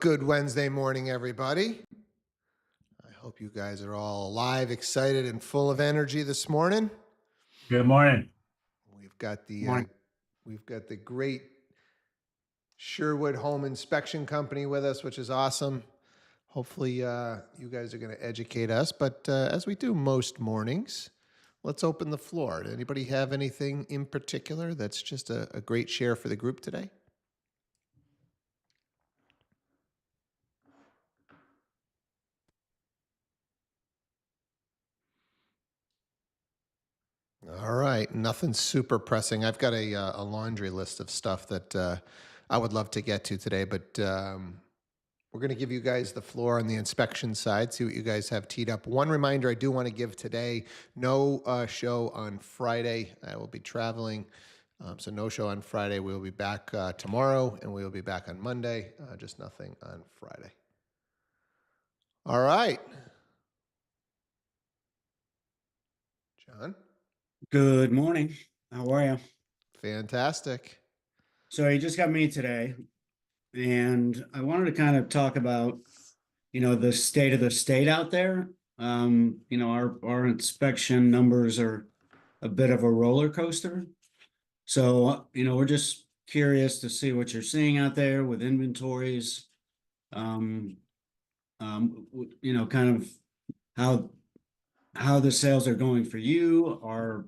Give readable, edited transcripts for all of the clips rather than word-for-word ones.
Good Wednesday morning, everybody. I hope you guys are all alive, excited, and full of energy this morning. Good morning. We've got the Morning. great Sherwood Home Inspection Company with us, which is awesome. Hopefully, you guys are going to educate us. But as we do most mornings, let's open the floor. Does anybody have anything in particular that's just a great share for the group today? All right, nothing super pressing. I've got a laundry list of stuff that I would love to get to today, but we're going to give you guys the floor on the inspection side, see what you guys have teed up. One reminder I do want to give today, no show on Friday. I will be traveling, so no show on Friday. We will be back tomorrow, and we will be back on Monday, just nothing on Friday. All right. John? Good morning. How are you? Fantastic. So you just got me today, and I wanted to kind of talk about, the state of the state out there. Our inspection numbers are a bit of a roller coaster. So, we're just curious to see what you're seeing out there with inventories. Kind of how the sales are going for you. Are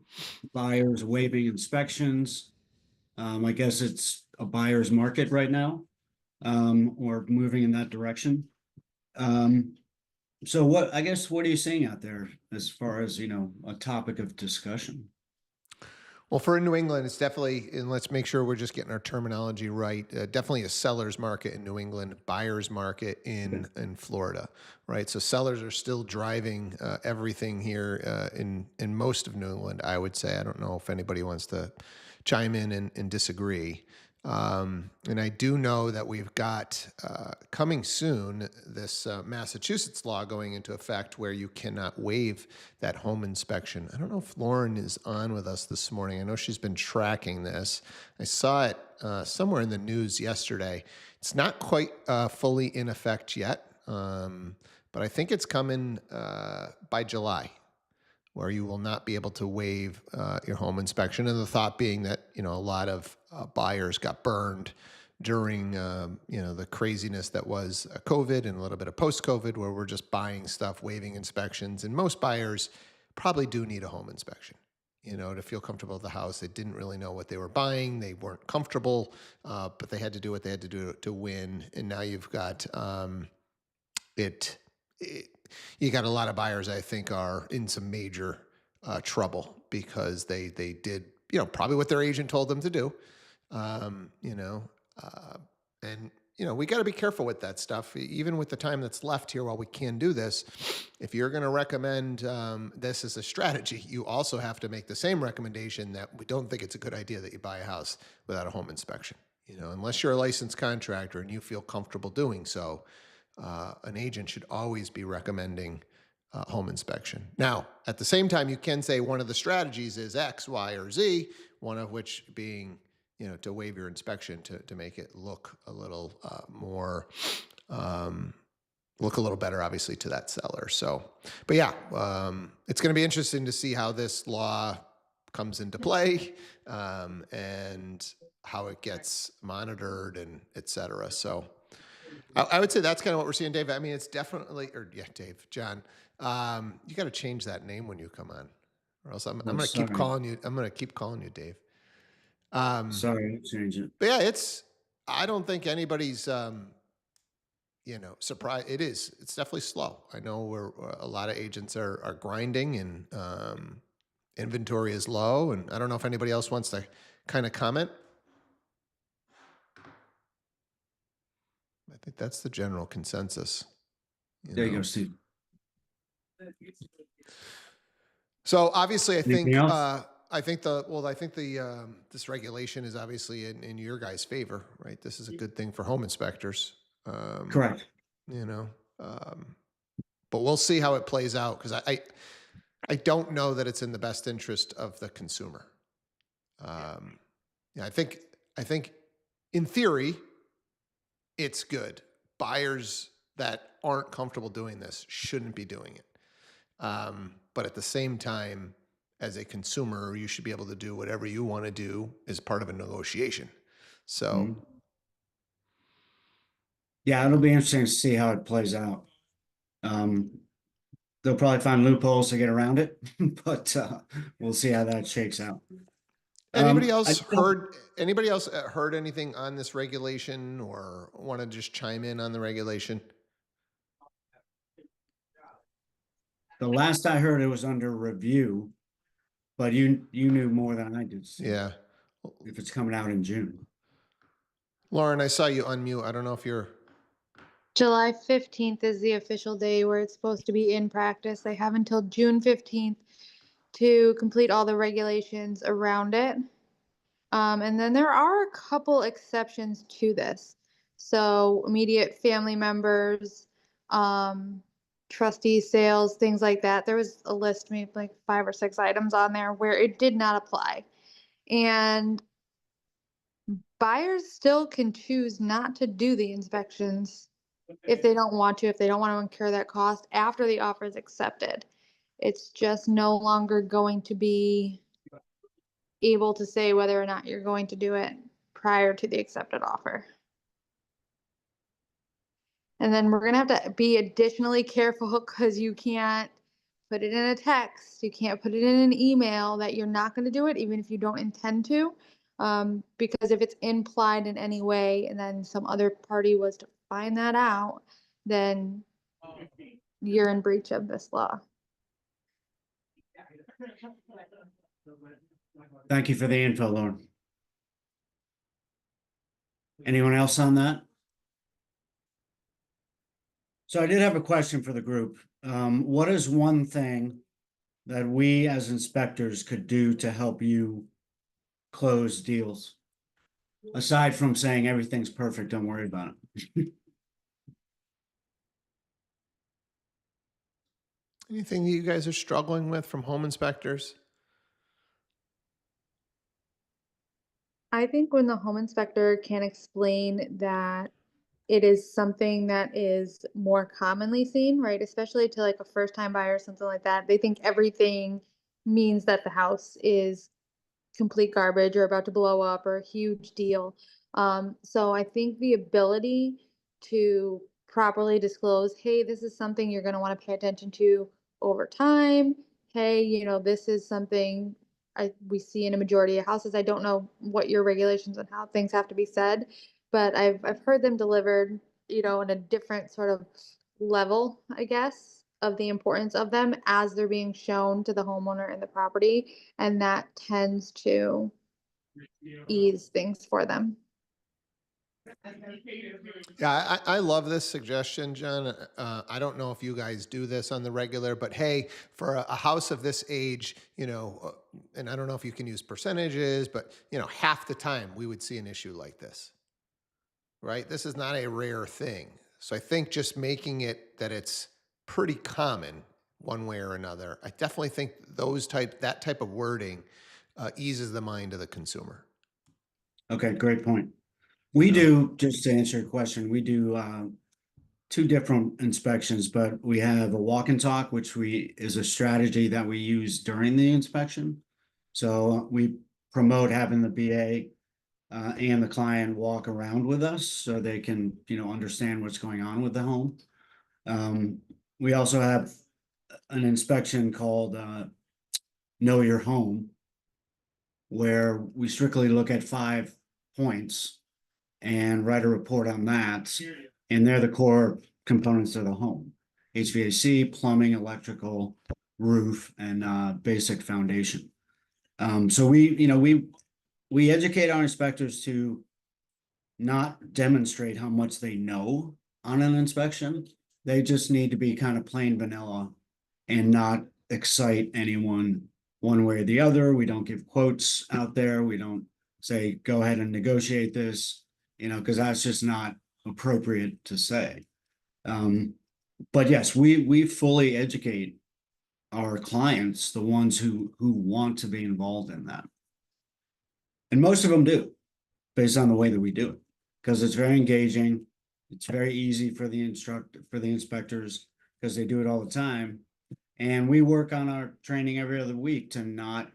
buyers waiving inspections? I guess it's a buyer's market right now, or moving in that direction. So what are you seeing out there as far as, a topic of discussion? Well, for New England, it's definitely, and let's make sure we're just getting our terminology right. Definitely a seller's market in New England, buyer's market in Florida, right? So sellers are still driving everything here in most of New England, I would say. I don't know if anybody wants to chime in and disagree. And I do know that we've got coming soon this Massachusetts law going into effect where you cannot waive that home inspection. I don't know if Lauren is on with us this morning. I know she's been tracking this. I saw it somewhere in the news yesterday. It's not quite fully in effect yet, but I think it's coming by July, where you will not be able to waive your home inspection. And the thought being that, a lot of buyers got burned during, the craziness that was COVID and a little bit of post-COVID, where we're just buying stuff, waiving inspections. And most buyers probably do need a home inspection, to feel comfortable with the house. They didn't really know what they were buying. They weren't comfortable, but they had to do what they had to do to win. And now you've got you got a lot of buyers, I think, are in some major trouble because they did, probably what their agent told them to do. And we got to be careful with that stuff. Even with the time that's left here while we can do this, if you're going to recommend this as a strategy, you also have to make the same recommendation that we don't think it's a good idea that you buy a house without a home inspection. Unless you're a licensed contractor and you feel comfortable doing so, an agent should always be recommending home inspection. Now, at the same time, you can say one of the strategies is X, Y, or Z, one of which being, to waive your inspection to make it look a little more, look a little better, obviously, to that seller. So, but yeah, it's going to be interesting to see how this law comes into play and how it gets monitored and et cetera. So I would say that's kind of what we're seeing, Dave. I mean, it's definitely, Dave, John, you got to change that name when you come on, or else I'm going to keep calling you. I'm going to keep calling you Dave. Sorry, I'll change it. But yeah, I don't think anybody's, surprised. It's definitely slow. I know a lot of agents are grinding and inventory is low. And I don't know if anybody else wants to kind of comment. I think that's the general consensus. There you go, Steve. So obviously, I think this regulation is obviously in your guys' favor, right? This is a good thing for home inspectors. Correct. But we'll see how it plays out because I don't know that it's in the best interest of the consumer. I think in theory, it's good, buyers that aren't comfortable doing this shouldn't be doing it. But at the same time, as a consumer, you should be able to do whatever you want to do as part of a negotiation. So, Mhm. Yeah, it'll be interesting to see how it plays out. Um, they'll probably find loopholes to get around it, but we'll see how that shakes out. anybody I else heard anybody else heard anything on this regulation or want to just chime in on the regulation? The last I heard, it was under review, but you knew more than I did, Steve, Yeah. if it's coming out in June. Lauren, I saw you unmute. I don't know if you're. July 15th is the official day where it's supposed to be in practice. They have until June 15th to complete all the regulations around it. And then there are a couple exceptions to this. So immediate family members, trustee sales, things like that. There was a list, maybe like 5 or 6 items on there where it did not apply. And buyers still can choose not to do the inspections if they don't want to, if they don't want to incur that cost after the offer is accepted. It's just no longer going to be able to say whether or not you're going to do it prior to the accepted offer. And then we're going to have to be additionally careful because you can't put it in a text. You can't put it in an email that you're not going to do it, even if you don't intend to. Because if it's implied in any way and then some other party was to find that out, then you're in breach of this law. Thank you for the info, Lauren. Anyone else on that? So I did have a question for the group. What is one thing that we as inspectors could do to help you close deals? Aside from saying everything's perfect, don't worry about it. Anything that you guys are struggling with from home inspectors? I think when the home inspector can explain that it is something that is more commonly seen, right? Especially to like a first time buyer or something like that. They think everything means that the house is complete garbage or about to blow up or a huge deal. So I think the ability to properly disclose, hey, this is something you're going to want to pay attention to over time. Hey, this is something we see in a majority of houses. I don't know what your regulations and how things have to be said, but I've heard them delivered, in a different sort of level, I guess, of the importance of them as they're being shown to the homeowner and the property, and that tends to ease things for them. Yeah, I love this suggestion, John. I don't know if you guys do this on the regular, but hey, for a house of this age, and I don't know if you can use percentages, but half the time we would see an issue like this, right? This is not a rare thing. So I think just making it that it's pretty common one way or another, I definitely think that type of wording eases the mind of the consumer. Okay, great point. We do, just to answer your question, we do 2 different inspections, but we have a walk and talk, which is a strategy that we use during the inspection. So we promote having the BA and the client walk around with us so they can, understand what's going on with the home. We also have an inspection called Know Your Home, where we strictly look at 5 points and write a report on that. And they're the core components of the home: HVAC, plumbing, electrical, roof, and basic foundation. So we educate our inspectors to not demonstrate how much they know on an inspection. They just need to be kind of plain vanilla and not excite anyone one way or the other. We don't give quotes out there. We don't say, go ahead and negotiate this, because that's just not appropriate to say. But yes, we fully educate our clients, the ones who want to be involved in that. And most of them do, based on the way that we do it, because it's very engaging. It's very easy for the inspectors because they do it all the time. And we work on our training every other week to not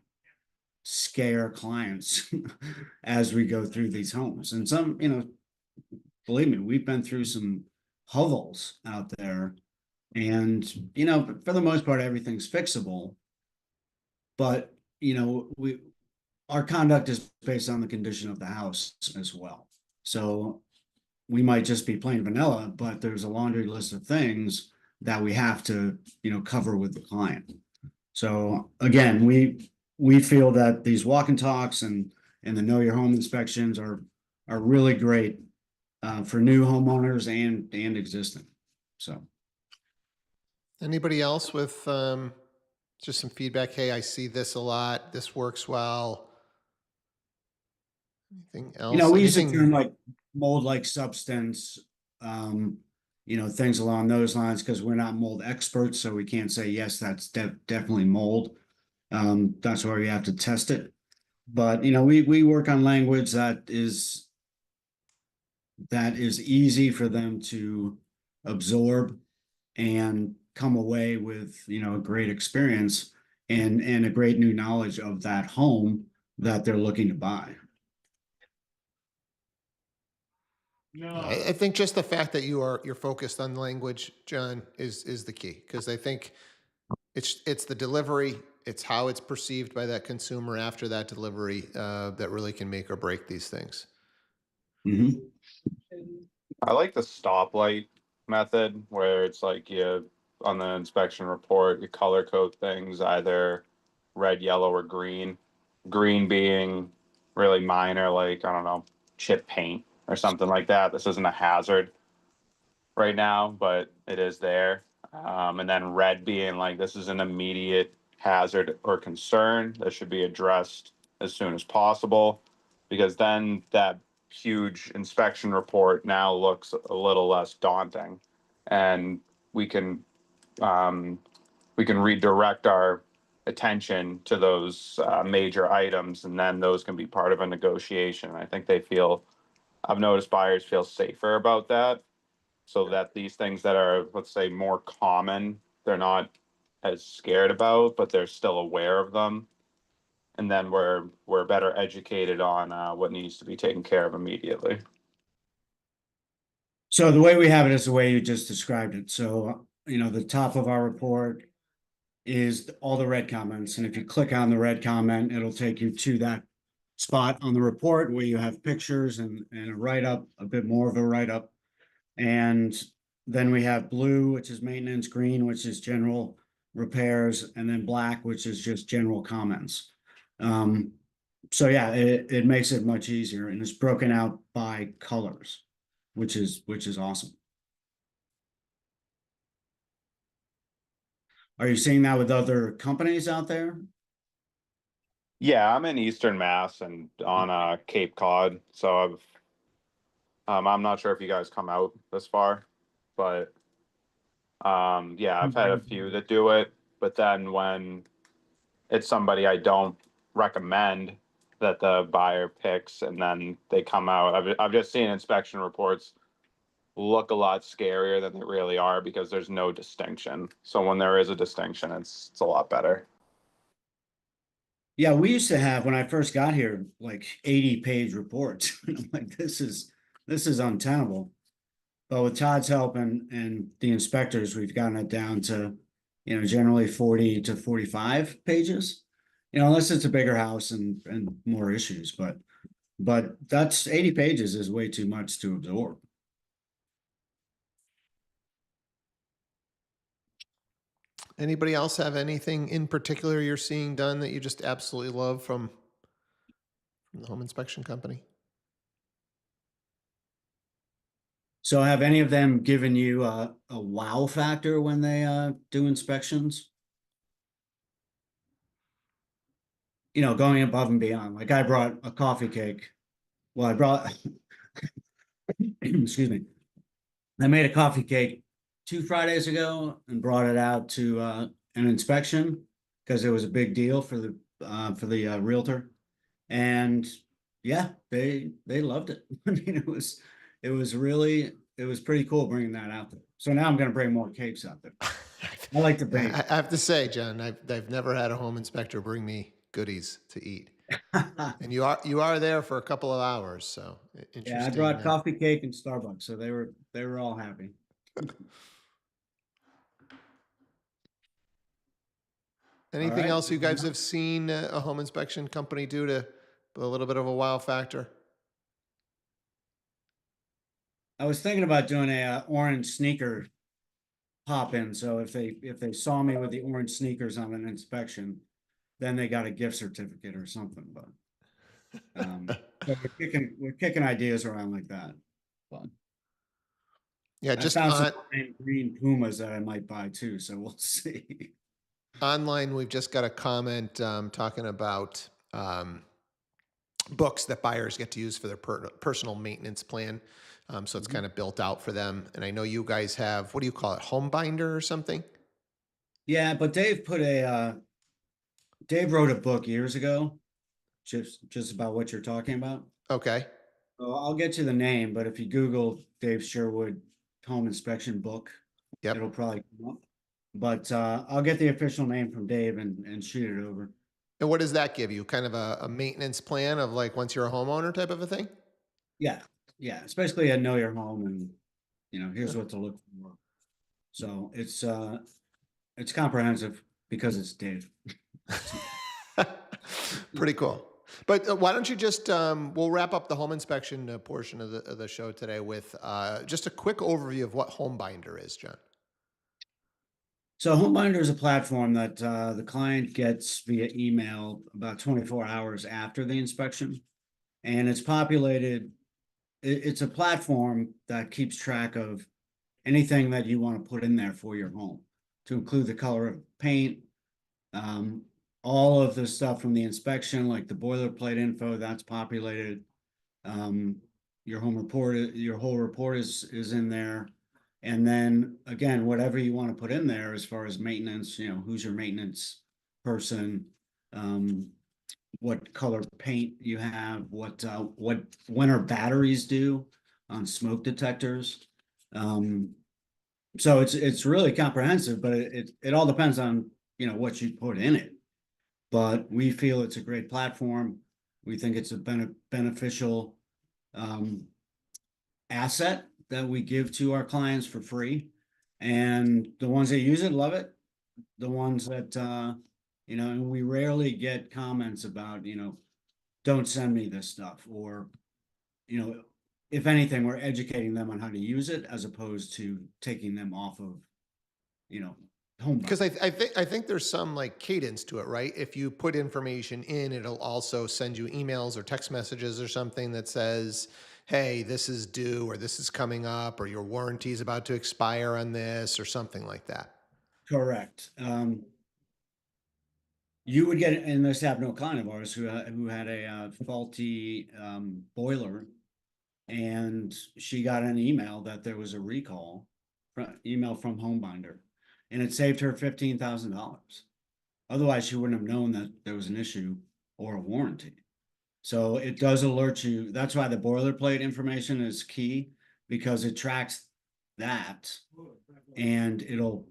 scare clients as we go through these homes. And some, believe me, we've been through some hovels out there. And, for the most part, everything's fixable. But, our conduct is based on the condition of the house as well. So we might just be plain vanilla, but there's a laundry list of things that we have to, cover with the client. So again, we feel that these walk and talks and the know your home inspections are really great for new homeowners and existing. So Anybody else with just some feedback? Hey, I see this a lot. This works well. Anything else? we use a term Anything? like mold-like substance, things along those lines, because we're not mold experts, so we can't say yes, that's definitely mold. That's why we have to test it. But we work on language that is easy for them to absorb and come away with a great experience and a great new knowledge of that home that they're looking to buy. I think just the fact that you're focused on language, John, is the key, because I think it's the delivery, it's how it's perceived by that consumer after that delivery that really can make or break these things. Mm-hmm. I like the stoplight method where it's like you on the inspection report, you color code things either red, yellow, or green. Green being really minor, like I don't know, chip paint or something like that. This isn't a hazard right now, but it is there. And then red being like this is an immediate hazard or concern that should be addressed as soon as possible, because then that huge inspection report now looks a little less daunting, and we can redirect our attention to those major items, and then those can be part of a negotiation. I think I've noticed buyers feel safer about that, so that these things that are, let's say, more common, they're not as scared about, but they're still aware of them. And then we're better educated on what needs to be taken care of immediately. So the way we have it is the way you just described it. So, the top of our report is all the red comments. And if you click on the red comment, it'll take you to that spot on the report where you have pictures and a write-up, a bit more of a write-up. And then we have blue, which is maintenance, green, which is general repairs, and then black, which is just general comments. So yeah, it makes it much easier, and it's broken out by colors, which is awesome. Are you seeing that with other companies out there? Yeah, I'm in Eastern Mass and on Cape Cod, so I'm not sure if you guys come out this far, but yeah, I've had a few that do it, but then when it's somebody I don't recommend that the buyer picks and then they come out, I've just seen inspection reports look a lot scarier than they really are because there's no distinction. So when there is a distinction, it's a lot better. Yeah, we used to have, when I first got here, like 80-page reports. I'm like, this is untenable. But with Todd's help and the inspectors, we've gotten it down to, generally 40 to 45 pages. Unless it's a bigger house and more issues, but that's 80 pages is way too much to absorb. Anybody else have anything in particular you're seeing done that you just absolutely love from the home inspection company? So have any of them given you a wow factor when they do inspections? Going above and beyond. Like I brought a coffee cake. Well, I brought, excuse me. I made a coffee cake 2 Fridays ago and brought it out to an inspection because it was a big deal for the realtor. And yeah, they loved it. I mean, it was really it was pretty cool bringing that out there. So now I'm going to bring more capes out there. I like to bake. I have to say, John, I've never had a home inspector bring me goodies to eat. And you are there for a couple of hours, so interesting. Yeah, I brought coffee cake and Starbucks, so they were all happy. Anything right. else you guys have seen a home inspection company do to put a little bit of a wow factor? I was thinking about doing a orange sneaker pop in. So if they saw me with the orange sneakers on an inspection, then they got a gift certificate or something. But so we're kicking ideas around like that. But Yeah, I just found on, some green Pumas that I might buy too. So we'll see. online, we've just got a comment talking about books that buyers get to use for their personal maintenance plan. So it's kind of built out for them. And I know you guys have, what do you call it, home binder or something? Yeah, but Dave wrote a book years ago, just about what you're talking about. Okay. So I'll get you the name, but if you Google Dave Sherwood home inspection book, Yep. it'll probably come up. But I'll get the official name from Dave and shoot it over. And what does that give you? Kind of a maintenance plan of like once you're a homeowner type of a thing? Yeah, yeah. It's basically a know your home and here's what to look for. So it's comprehensive because it's Dave. Pretty cool. But why don't you just, we'll wrap up the home inspection portion of the show today with just a quick overview of what Home Binder is, John. So HomeBinder is a platform that the client gets via email about 24 hours after the inspection. And it's populated, it's a platform that keeps track of anything that you want to put in there for your home, to include the color of paint, all of the stuff from the inspection, like the boilerplate info that's populated. Your home report, your whole report is in there. And then again, whatever you want to put in there as far as maintenance, who's your maintenance person, what color paint you have, when are batteries due on smoke detectors. So it's really comprehensive, but it all depends on what you put in it. But we feel it's a great platform. We think it's a beneficial asset that we give to our clients for free. And the ones that use it love it. The ones that and we rarely get comments about, don't send me this stuff, or if anything, we're educating them on how to use it as opposed to taking them off of home. Because I think there's some like cadence to it, right? If you put information in, it'll also send you emails or text messages or something that says, hey, this is due, or this is coming up, or your warranty is about to expire on this, or something like that. Correct. You would get, and this happened to a client of ours who had a faulty boiler, and she got an email that there was a recall, email from HomeBinder, and it saved her $15,000. Otherwise, she wouldn't have known that there was an issue or a warranty. So it does alert you. That's why the boilerplate information is key, because it tracks that, and it'll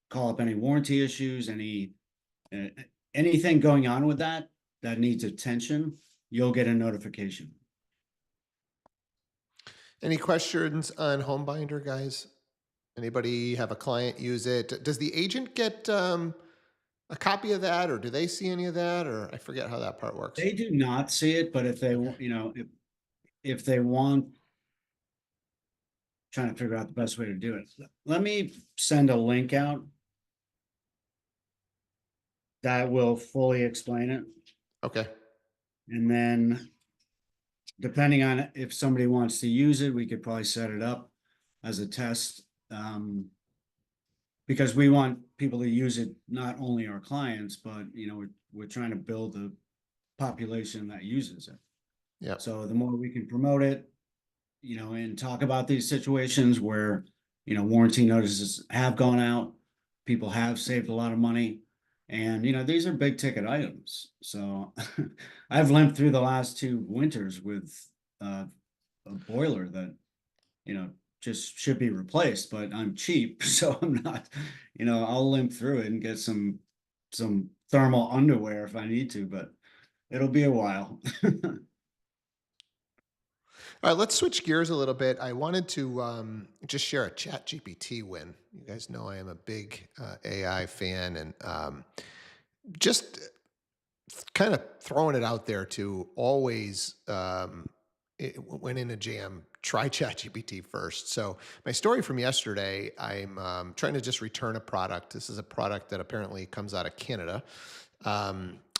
call up any warranty issues, anything going on with that needs attention. You'll get a notification. Any questions on Home Binder, guys? Anybody have a client use it? Does the agent get a copy of that, or do they see any of that, or I forget how that part works? They do not see it, but if they, if they want, trying to figure out the best way to do it. Let me send a link out that will fully explain it. Okay. And then depending on if somebody wants to use it, we could probably set it up as a test. Because we want people to use it, not only our clients, but we're trying to build a population that uses it. Yeah. So the more we can promote it, and talk about these situations where, warranty notices have gone out, people have saved a lot of money, and these are big ticket items. So I've limped through the last 2 winters with a boiler that just should be replaced, but I'm cheap, so I'm not, I'll limp through it and get some thermal underwear if I need to, but it'll be a while. All right, let's switch gears a little bit. I wanted to just share a Chat GPT win. You guys know I am a big AI fan, and just kind of throwing it out there to always, when in a jam, try ChatGPT first. So my story from yesterday, I'm trying to just return a product. This is a product that apparently comes out of Canada.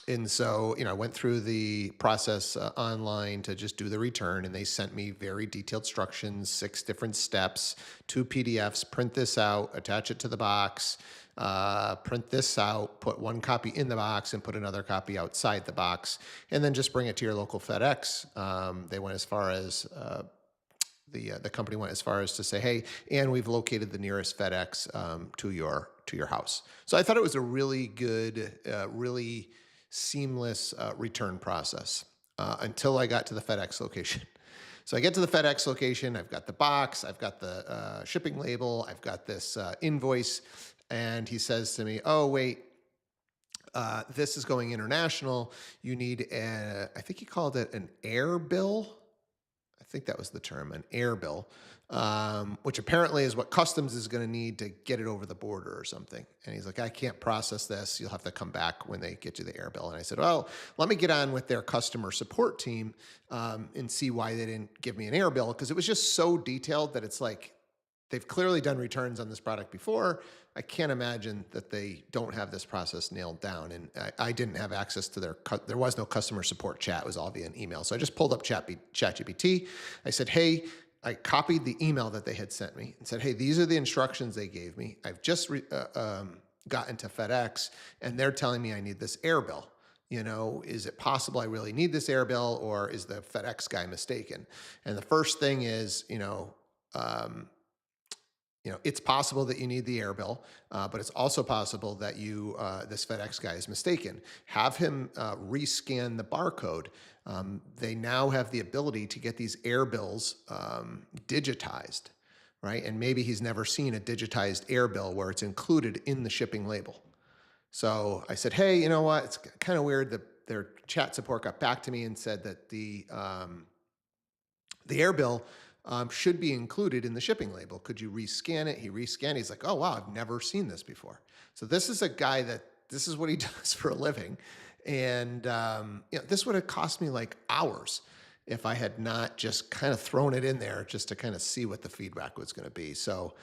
And so, I went through the process online to just do the return, and they sent me very detailed instructions, 6 different steps, 2 PDFs, print this out, attach it to the box, print this out, put 1 copy in the box and put another copy outside the box, and then just bring it to your local FedEx. They went as far as the company went as far as to say, hey, and we've located the nearest FedEx to your house. So I thought it was a really good, really seamless return process until I got to the FedEx location. So I get to the FedEx location. I've got the box. I've got the shipping label. I've got this invoice, and he says to me, "Oh, wait." This is going international. You need I think he called it an air bill. I think that was the term, an air bill, which apparently is what customs is going to need to get it over the border or something. And he's like, I can't process this. You'll have to come back when they get you the air bill. And I said, well, let me get on with their customer support team and see why they didn't give me an air bill. Because it was just so detailed that it's like, they've clearly done returns on this product before. I can't imagine that they don't have this process nailed down. And I didn't have access to there was no customer support chat. It was all via an email. So I just pulled up ChatGPT. I said, hey, I copied the email that they had sent me and said, hey, these are the instructions they gave me. I've just gotten to FedEx and they're telling me I need this air bill. Is it possible I really need this air bill, or is the FedEx guy mistaken? And the first thing is, it's possible that you need the air bill, but it's also possible that this FedEx guy is mistaken. Have him rescan the barcode. They now have the ability to get these air bills digitized, right? And maybe he's never seen a digitized air bill where it's included in the shipping label. So I said, hey, you know what? It's kind of weird that their chat support got back to me and said that the air bill should be included in the shipping label. Could you rescan it? He rescanned. He's like, oh, wow, I've never seen this before. So this is a guy this is what he does for a living. And this would have cost me like hours if I had not just kind of thrown it in there just to kind of see what the feedback was going to be. So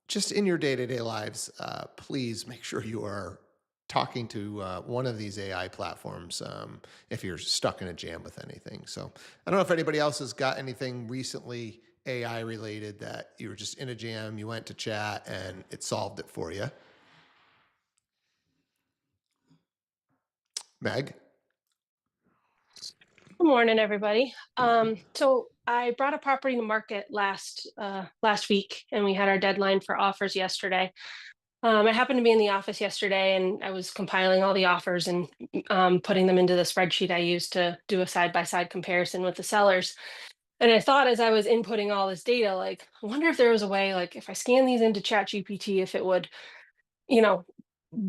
just in your day-to-day lives, please make sure you are talking to one of these AI platforms if you're stuck in a jam with anything. So I don't know if anybody else has got anything recently AI related that you were just in a jam, you went to chat and it solved it for you. Meg? Good morning, everybody. So I brought a property to market last week, and we had our deadline for offers yesterday. I happened to be in the office yesterday, and I was compiling all the offers and putting them into the spreadsheet I used to do a side-by-side comparison with the sellers. And I thought, as I was inputting all this data, like, I wonder if there was a way, like, if I scan these into ChatGPT, if it would, you know,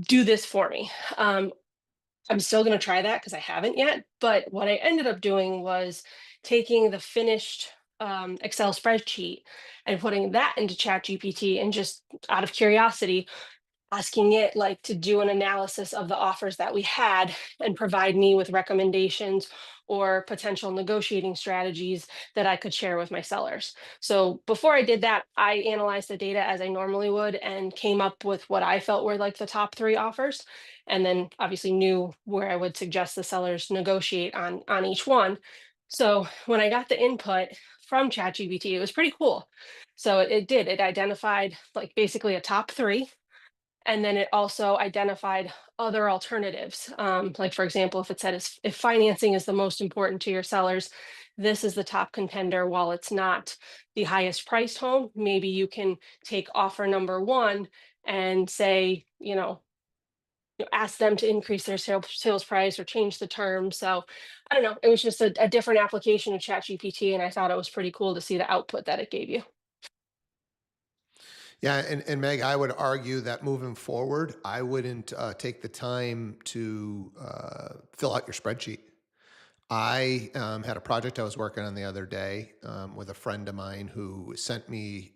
do this for me. I'm still going to try that because I haven't yet. But what I ended up doing was taking the finished Excel spreadsheet and putting that into ChatGPT, and just out of curiosity, asking it like to do an analysis of the offers that we had and provide me with recommendations or potential negotiating strategies that I could share with my sellers. So before I did that, I analyzed the data as I normally would and came up with what I felt were like the top 3 offers, and then obviously knew where I would suggest the sellers negotiate on each one. So when I got the input from ChatGPT, it was pretty cool. So it identified like basically a top 3, and then it also identified other alternatives. Like, for example, if it said if financing is the most important to your sellers, this is the top contender. While it's not the highest priced home, maybe you can take offer number 1 and say, ask them to increase their sales price or change the terms. So I don't know. It was just a different application of ChatGPT, and I thought it was pretty cool to see the output that it gave you. Yeah, and Meg, I would argue that moving forward, I wouldn't take the time to fill out your spreadsheet. I had a project I was working on the other day with a friend of mine who sent me.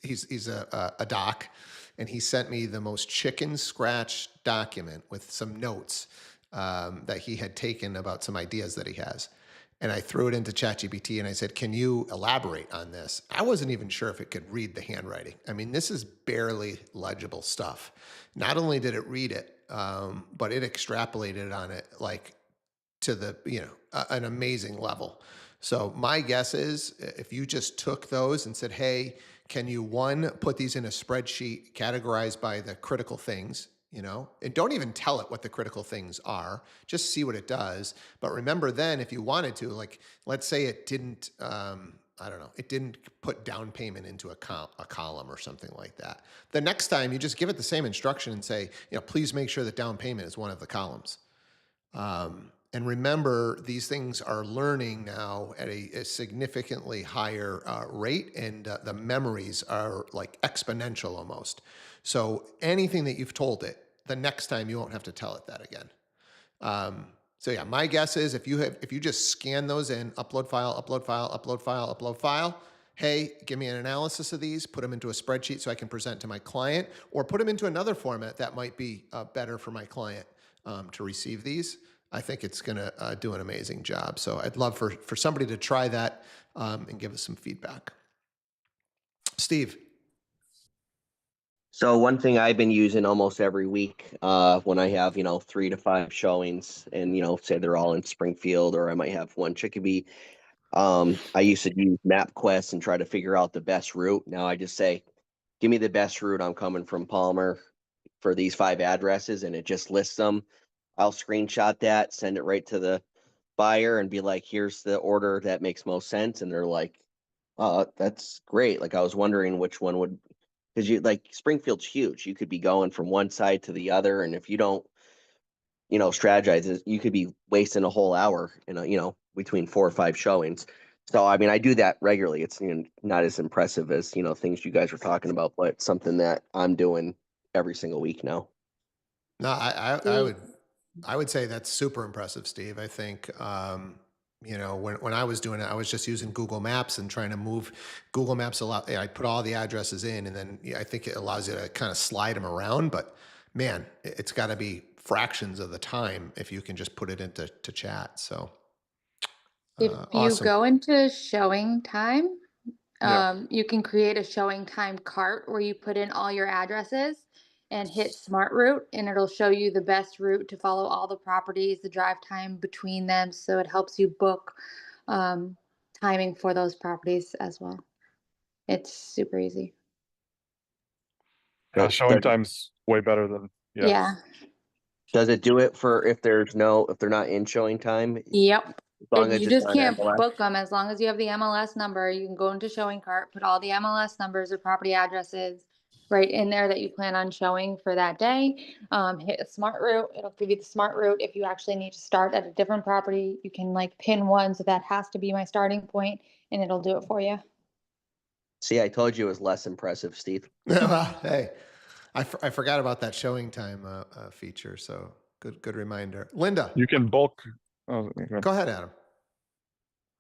He's a doc, and he sent me the most chicken scratch document with some notes that he had taken about some ideas that he has. And I threw it into ChatGPT and I said, "Can you elaborate on this?" I wasn't even sure if it could read the handwriting. I mean, this is barely legible stuff. Not only did it read it, but it extrapolated on it like to the an amazing level. So my guess is if you just took those and said, "Hey, can you one put these in a spreadsheet categorized by the critical things?" And don't even tell it what the critical things are. Just see what it does. But remember, then if you wanted to, like, let's say it didn't, I don't know, it didn't put down payment into a column or something like that. The next time you just give it the same instruction and say, please make sure that down payment is one of the columns. And remember, these things are learning now at a significantly higher rate, and the memories are like exponential almost. So anything that you've told it, the next time you won't have to tell it that again. So yeah, my guess is if you just scan those in, upload file, upload file, upload file, upload file. Hey, give me an analysis of these, put them into a spreadsheet so I can present to my client, or put them into another format that might be better for my client to receive these. I think it's going to do an amazing job. So I'd love for somebody to try that and give us some feedback. Steve. So one thing I've been using almost every week when I have, 3 to 5 showings and, say they're all in Springfield or I might have one Chicopee. I used to use MapQuest and try to figure out the best route. Now I just say, give me the best route. I'm coming from Palmer for these 5 addresses, and it just lists them. I'll screenshot that, send it right to the buyer and be like, here's the order that makes most sense. And they're like, that's great. Like I was wondering which one would, because Springfield's huge. You could be going from one side to the other. And if you don't, strategize, you could be wasting a whole hour between 4 or 5 showings. So, I mean, I do that regularly. It's not as impressive as, things you guys were talking about, but something that I'm doing every single week now. No, I would say that's super impressive, Steve. I think, when I was doing it, I was just using Google Maps and trying to move Google Maps a lot. I put all the addresses in, and then I think it allows you to kind of slide them around. But man, it's got to be fractions of the time if you can just put it into chat. So If you awesome. go into showing time, Yeah. you can create a showing time cart where you put in all your addresses and hit smart route, and it'll show you the best route to follow all the properties, the drive time between them. So it helps you book um, timing for those properties as well. It's super easy. Yeah, showing time's way better than Yeah. Does it do it for if they're not in showing time? Yep. As long as You it's just on can't MLS? book them as long as you have the MLS number. You can go into showing cart, put all the MLS numbers or property addresses right in there that you plan on showing for that day. Hit a smart route. It'll give you the smart route. If you actually need to start at a different property, you can like pin one. So that has to be my starting point, and it'll do it for you. See, I told you it was less impressive, Steve. Hey, I forgot about that showing time feature. So good reminder. Linda, you can bulk. Oh, go ahead, Adam.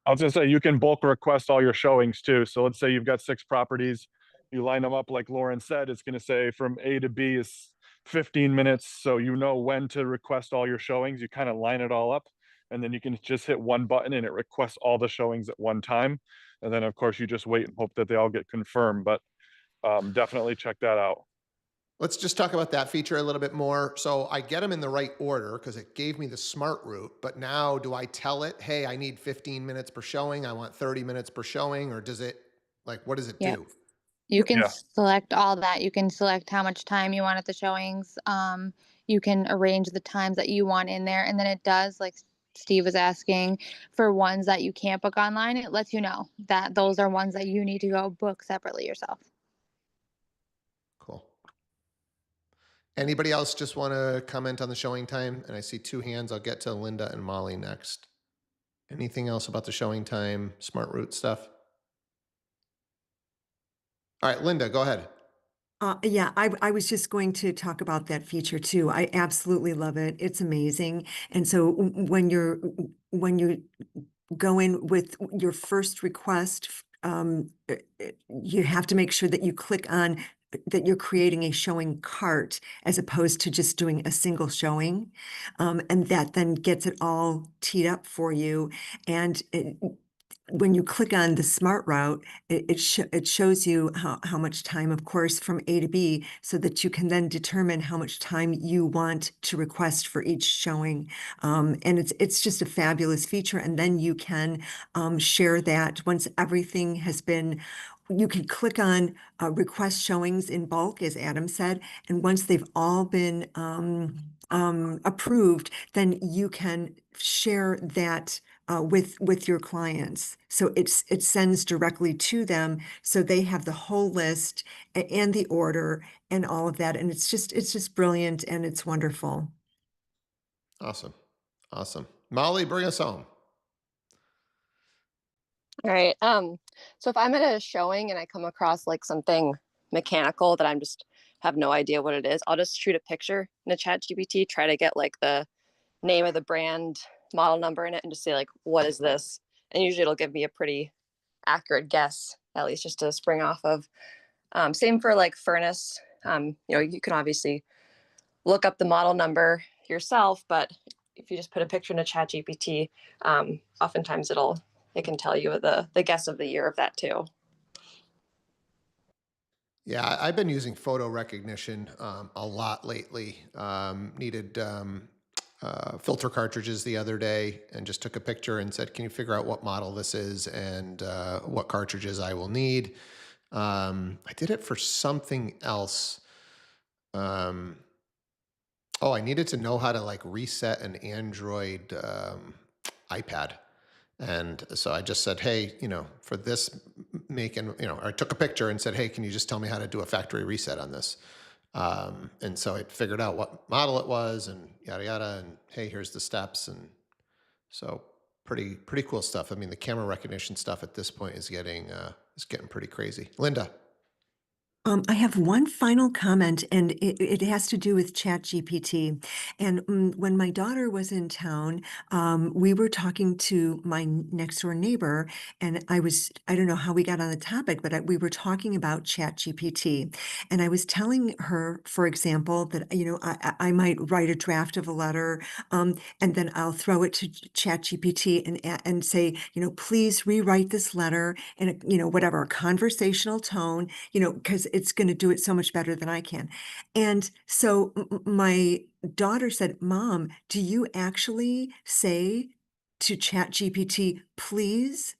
I was gonna say you can bulk request all your showings too. So let's say you've got 6 properties, you line them up like Lauren said. It's gonna say from A to B is 15 minutes, so you know when to request all your showings. You kind of line it all up, and then you can just hit one button and it requests all the showings at one time. And then of course you just wait and hope that they all get confirmed. But definitely check that out. Let's just talk about that feature a little bit more. So I get them in the right order because it gave me the smart route. But now do I tell it, hey, I need 15 minutes per showing. I want 30 minutes per showing. Or does it, what does it do? You can Yeah. select all that. You can select how much time you want at the showings. You can arrange the times that you want in there. And then it does, like Steve was asking, for ones that you can't book online, it lets you know that those are ones that you need to go book separately yourself. Cool. Anybody else just want to comment on the showing time? And I see 2 hands. I'll get to Linda and Molly next. Anything else about the showing time, smart route stuff? All right, Linda, go ahead. Yeah, I was just going to talk about that feature too. I absolutely love it. It's amazing. And so when you go in with your first request, you have to make sure that you click on that you're creating a showing cart as opposed to just doing a single showing. And that then gets it all teed up for you. And when you click on the smart route, it shows you how much time, of course, from A to B, so that you can then determine how much time you want to request for each showing. And it's just a fabulous feature. And then you can share that once everything has been. You can click on request showings in bulk, as Adam said, and once they've all been approved, then you can share that with your clients. So it sends directly to them, so they have the whole list and the order and all of that. And it's just brilliant and it's wonderful. Awesome. Awesome. Molly, bring us home. All right. So if I'm at a showing and I come across like something mechanical that I'm just have no idea what it is, I'll just shoot a picture in a chat GPT, try to get like the name of the brand, model number in it, and just say like, what is this? And usually it'll give me a pretty accurate guess, at least just to spring off of. Same for like furnace. You can obviously look up the model number yourself, but if you just put a picture in a chat GPT, oftentimes it can tell you the guess of the year of that too. Yeah, I've been using photo recognition a lot lately. Needed filter cartridges the other day and just took a picture and said, can you figure out what model this is and what cartridges I will need? I did it for something else. I needed to know how to like reset an Android iPad. And so I just said, hey, for this make and, I took a picture and said, hey, can you just tell me how to do a factory reset on this? And so it figured out what model it was and yada, yada. And hey, here's the steps. And so pretty cool stuff. I mean, the camera recognition stuff at this point is getting pretty crazy. Linda. I have one final comment, and it has to do with ChatGPT. And when my daughter was in town, we were talking to my next door neighbor, and I don't know how we got on the topic, but we were talking about ChatGPT. And I was telling her, for example, that, I might write a draft of a letter, and then I'll throw it to ChatGPT and say, please rewrite this letter in whatever, a conversational tone, because it's going to do it so much better than I can. And so my daughter said, Mom, do you actually say to ChatGPT, please?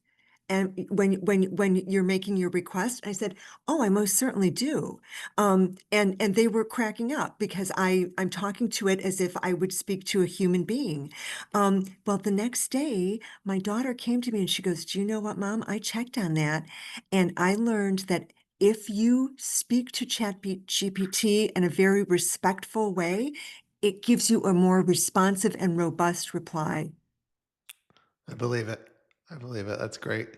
And when you're making your request, I said, "Oh, I most certainly do." And they were cracking up because I'm talking to it as if I would speak to a human being. Well, the next day, my daughter came to me and she goes, "Do you know what, Mom? I checked on that, and I learned that if you speak to ChatGPT in a very respectful way, it gives you a more responsive and robust reply." I believe it. That's great.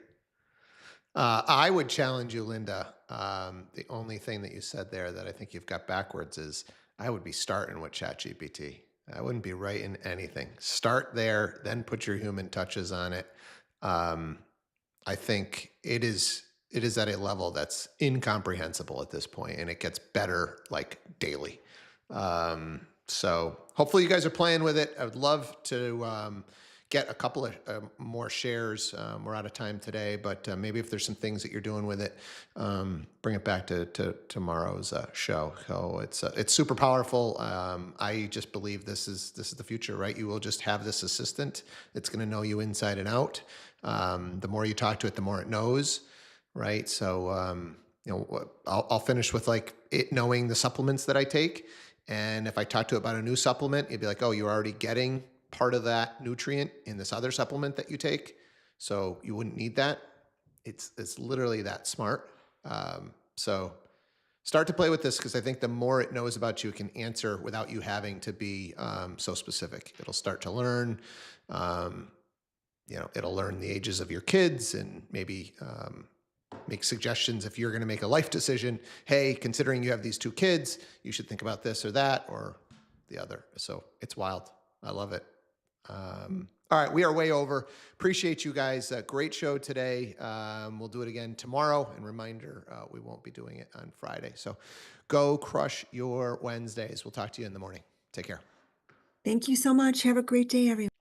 I would challenge you, Linda. The only thing that you said there that I think you've got backwards is I would be starting with ChatGPT. I wouldn't be writing anything. Start there, then put your human touches on it. I think it is at a level that's incomprehensible at this point, and it gets better like daily. So hopefully you guys are playing with it. I would love to get a couple of more shares. We're out of time today, but maybe if there's some things that you're doing with it, bring it back to tomorrow's show. So it's super powerful. I just believe this is the future, right? You will just have this assistant. It's going to know you inside and out. The more you talk to it, the more it knows, right? So I'll finish with like it knowing the supplements that I take. And if I talk to it about a new supplement, it'd be like, oh, you're already getting part of that nutrient in this other supplement that you take, so you wouldn't need that. It's literally that smart. So start to play with this, because I think the more it knows about you, it can answer without you having to be so specific. It'll start to learn. It'll learn the ages of your kids and maybe make suggestions if you're going to make a life decision. Hey, considering you have these 2 kids, you should think about this or that or the other. So it's wild. I love it. All right, we are way over. Appreciate you guys. Great show today. We'll do it again tomorrow. And reminder, we won't be doing it on Friday. So go crush your Wednesdays. We'll talk to you in the morning. Take care. Thank you so much. Have a great day, everyone.